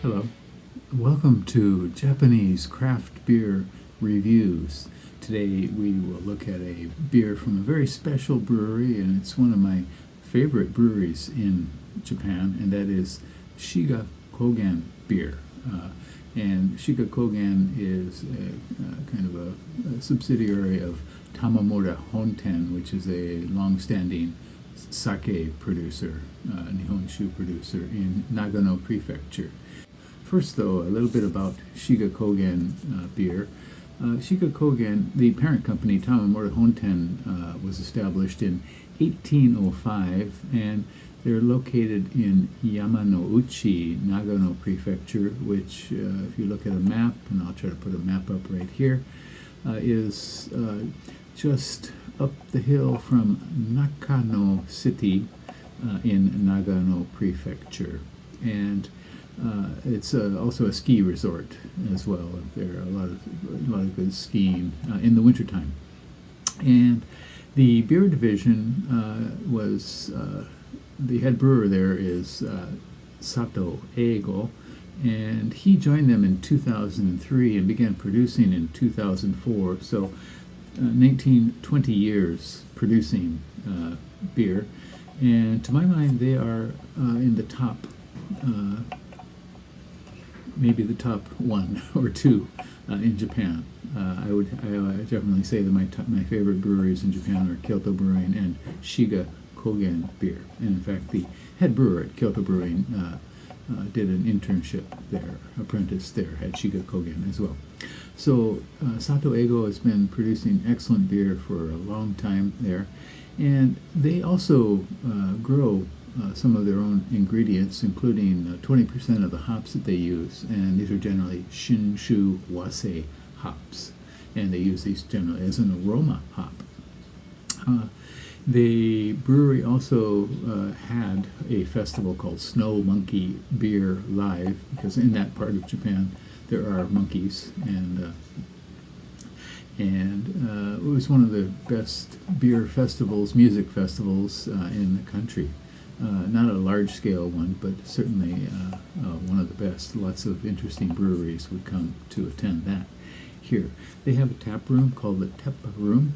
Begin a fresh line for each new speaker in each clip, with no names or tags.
Hello. Welcome to Japanese craft beer reviews. Today we will look at a beer from a very special brewery, and it's one of my favorite breweries in Japan, and that is Shiga Kogen beer. And Shiga Kogen is kind of a subsidiary of Tamamura-Honten, which is a long-standing sake producer, Nihonshu producer in Nagano Prefecture. First, though, a little bit about Shiga Kogen beer. Shiga Kogen, the parent company, Tamamura-Honten, was established in 1805, and they're located in Yamanouchi, Nagano Prefecture, which, if you look at a map, and I'll try to put a map up right here, is just up the hill from Nakano City in Nagano Prefecture. And it's also a ski resort as well. There are a lot of good skiing in the wintertime. And the beer division was the head brewer there is Sato Eigo, and he joined them in 2003 and began producing in 2004. So 20 years producing beer, and to my mind they are in the top maybe the top one or two in Japan. I would definitely say that my favorite breweries in Japan are Kyoto Brewing and Shiga Kogen beer. And in fact, the head brewer at Kyoto Brewing did an internship there, apprentice there at Shiga Kogen as well. So Sato Eigo has been producing excellent beer for a long time there, and they also grow some of their own ingredients, including 20% of the hops that they use, and these are generally Shinshu Wase hops, and they use these generally as an aroma hop. The brewery also had a festival called Snow Monkey Beer Live, because in that part of Japan there are monkeys, and it was one of the best beer festivals, music festivals in the country. Not a large-scale one, but certainly one of the best. Lots of interesting breweries would come to attend that here. They have a tap room called the Teppa Room.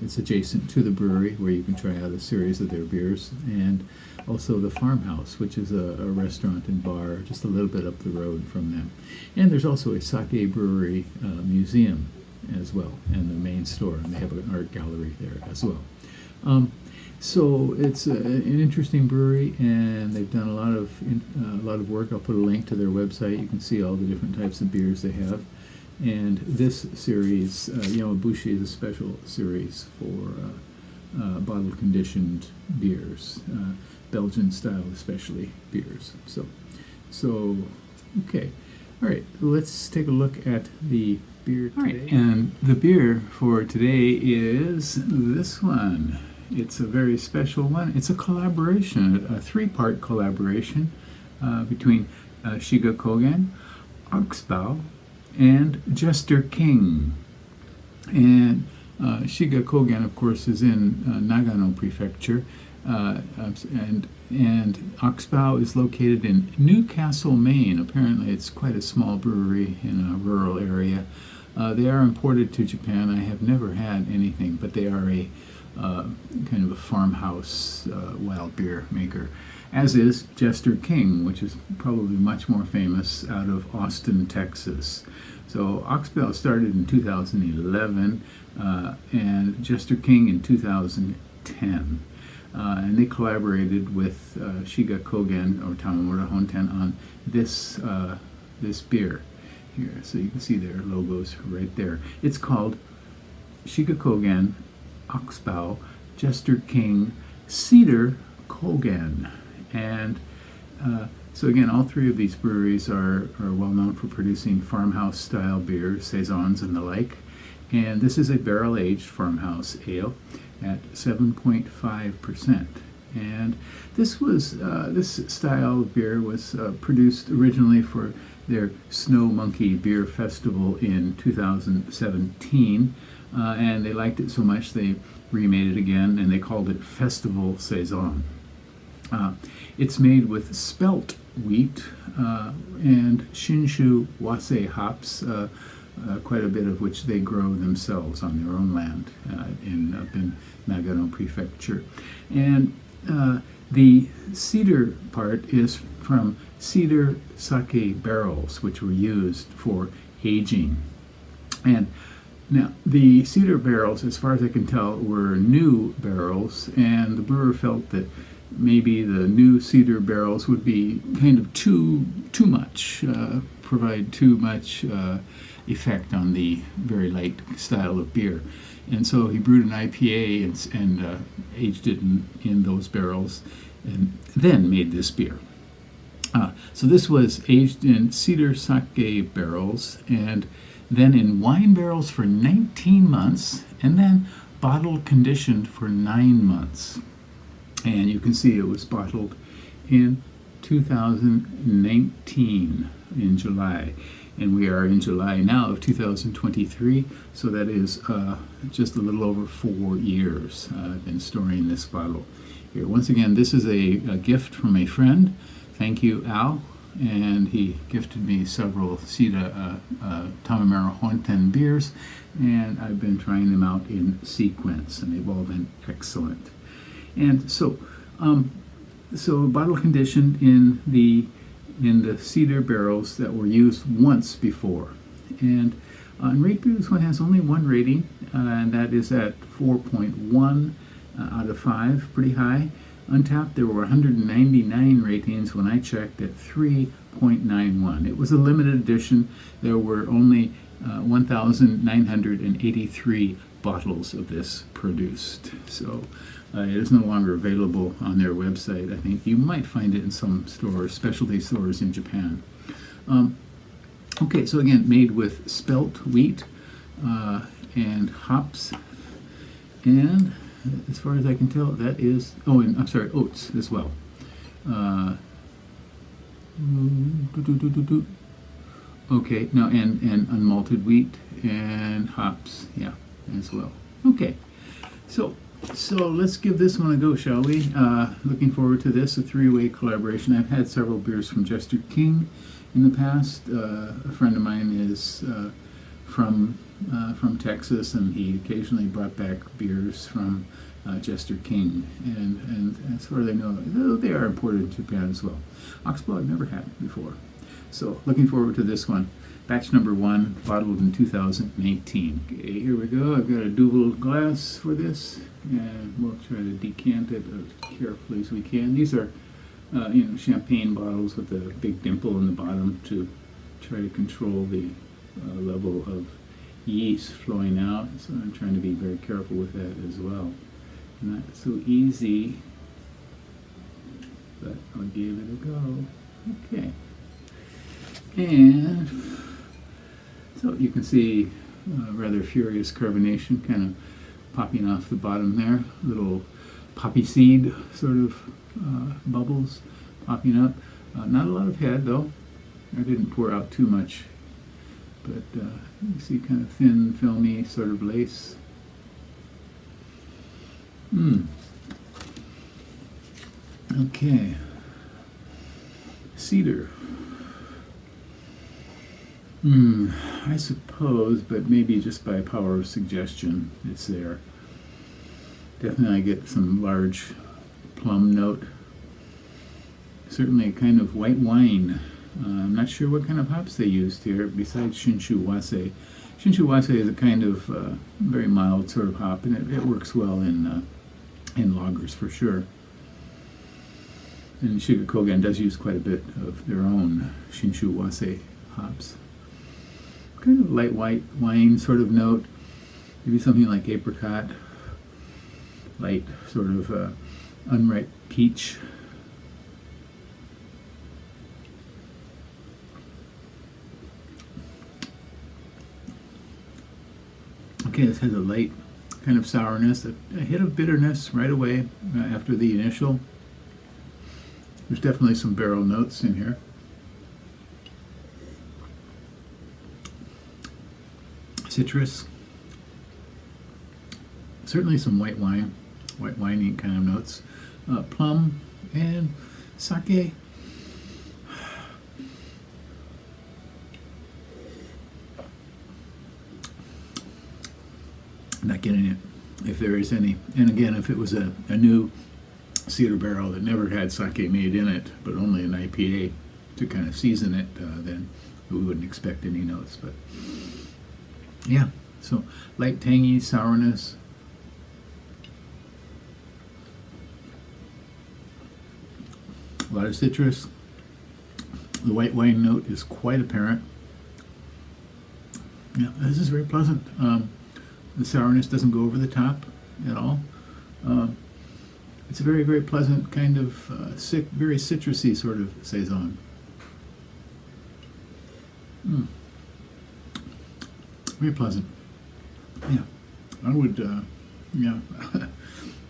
It's adjacent to the brewery, where you can try out a series of their beers, and also the Farmhouse, which is a restaurant and bar just a little bit up the road from them. And there's also a sake brewery museum as well, and the main store, and they have an art gallery there as well. So it's an interesting brewery, and they've done a lot of work. I'll put a link to their website. You can see all the different types of beers they have. And this series, Yamabushi, is a special series for bottle-conditioned beers, Belgian-style especially beers. So okay, all right. Let's take a look at the beer today. All right, and the beer for today is this one. It's a very special one. It's a collaboration, a three-part collaboration between Shiga Kogen, Oxbow, and Jester King. And Shiga Kogen, of course, is in Nagano Prefecture, and Oxbow is located in Newcastle, Maine. Apparently, it's quite a small brewery in a rural area. They are imported to Japan. I have never had anything, but they are a kind of a farmhouse wild beer maker, as is Jester King, which is probably much more famous out of Austin, Texas. So Oxbow started in 2011 and Jester King in 2010. And they collaborated with Shiga Kogen or Tamamura-Honten on this beer here. So you can see their logos right there. It's called Shiga Kogen Oxbow Jester King Cedar Kogen. And so again, all three of these breweries are well known for producing farmhouse style beers, saisons and the like. And this is a barrel-aged farmhouse ale at 7.5%. And this style of beer was produced originally for their Snow Monkey Beer Festival in 2017. And they liked it so much they remade it again, and they called it Festival Saison. It's made with spelt wheat, and Shinshu Wase hops, quite a bit of which they grow themselves on their own land up in Nagano Prefecture. And the cedar part is from cedar sake barrels, which were used for aging. And now, the cedar barrels, as far as I can tell, were new barrels, and the brewer felt that maybe the new cedar barrels would be kind of too much, provide too much effect on the very light style of beer. And so he brewed an IPA and aged it in those barrels, and then made this beer. So this was aged in cedar sake barrels, and then in wine barrels for 19 months, and then bottle conditioned for 9 months. And you can see it was bottled in 2019 in July. And we are in July now of 2023, so that is just a little over 4 years I've been storing this bottle here. Once again, this is a gift from a friend. Thank you, Al. And he gifted me several Tamamura-Honten beers, and I've been trying them out in sequence, and they've all been excellent. And so bottle conditioned in the cedar barrels that were used once before. And in rate beer, this one has only one rating, and that is at 4.1 out of 5, pretty high. Untapped, there were 199 ratings when I checked at 3.91. It was a limited edition. There were only 1,983 bottles of this produced. So it is no longer available on their website. I think you might find it in some stores, specialty stores in Japan. Okay, so again, made with spelt wheat and hops, and as far as I can tell, that is, and I'm sorry, oats as well. Okay, now, and unmalted wheat and hops, yeah, as well. Okay, so let's give this one a go, shall we? Looking forward to this, a three-way collaboration. I've had several beers from Jester King in the past. A friend of mine is from Texas, and he occasionally brought back beers from Jester King, and as far as I know, they are imported to Japan as well. Oxbow I've never had before, so looking forward to this one. Batch number 1, bottled in 2018. Okay, here we go. I've got a dual glass for this, and we'll try to decant it as carefully as we can. These are champagne bottles with a big dimple in the bottom to try to control the level of yeast flowing out, so I'm trying to be very careful with that as well. Not so easy, but I'll give it a go. Okay, and so you can see rather furious carbonation kind of popping off the bottom there, little poppy seed sort of bubbles popping up. Not a lot of head though. I didn't pour out too much, but you see kind of thin, filmy sort of lace. Okay. Cedar. I suppose, but maybe just by power of suggestion, it's there. Definitely I get some large plum note. Certainly a kind of white wine. I'm not sure what kind of hops they used here besides Shinshu Wase. Shinshu Wase is a kind of very mild sort of hop, and it works well in lagers for sure. And Shiga Kogen does use quite a bit of their own Shinshu Wase hops. Kind of light white wine sort of note, maybe something like apricot, light sort of unripe peach. Okay, this has a light kind of sourness, a hit of bitterness right away after the initial. There's definitely some barrel notes in here. Citrus. Certainly some white winey kind of notes. Plum and sake. not getting it if there is any. And again, if it was a new cedar barrel that never had sake made in it, but only an IPA to kind of season it, then we wouldn't expect any notes. But yeah, so light tangy sourness. A lot of citrus. The white wine note is quite apparent. Yeah, this is very pleasant. The sourness doesn't go over the top at all. It's a very, very pleasant kind of very citrusy sort of saison. Very pleasant. Yeah, I would. Yeah,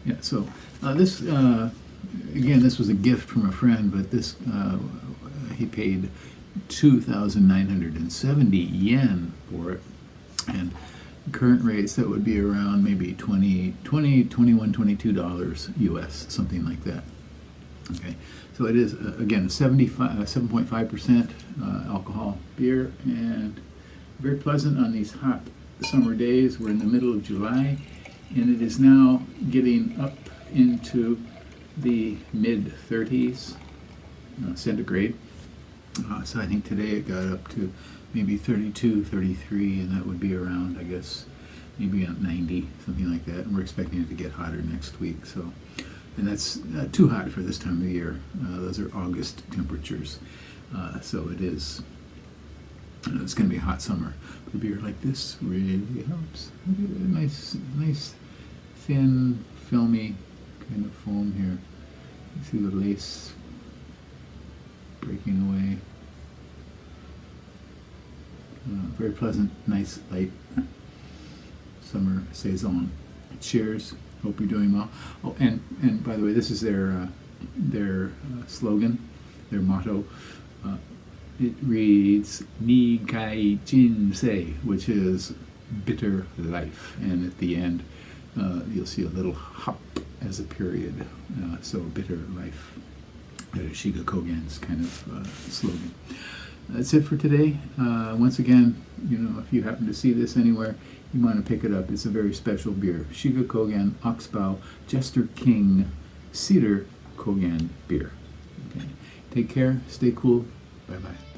yeah. So this again, this was a gift from a friend, but this he paid 2,970 yen for it, and current rates that would be around maybe $21, $22 US, something like that. Okay, so it is again 7.5% alcohol beer, and very pleasant on these hot summer days. We're in the middle of July, and it is now getting up into the mid 30s centigrade. So I think today it got up to maybe 32, 33, and that would be around, I guess, maybe at 90, something like that. And we're expecting it to get hotter next week. So, and that's too hot for this time of year. Those are August temperatures. So it is. It's going to be a hot summer. But a beer like this really helps. Nice, thin, filmy kind of foam here. You see the lace breaking away. Very pleasant, nice, light summer saison. Cheers. Hope you're doing well. Oh, and by the way, this is their slogan, their motto. It reads "Ni Kai Jin Se," which is bitter life, and at the end you'll see a little hop as a period. So bitter life. That is Shiga Kogen's kind of slogan. That's it for today. Once again, if you happen to see this anywhere, you want to pick it up. It's a very special beer. Shiga Kogen Oxbow Jester Cedar Kogen beer. Okay. Take care. Stay cool. Bye-bye.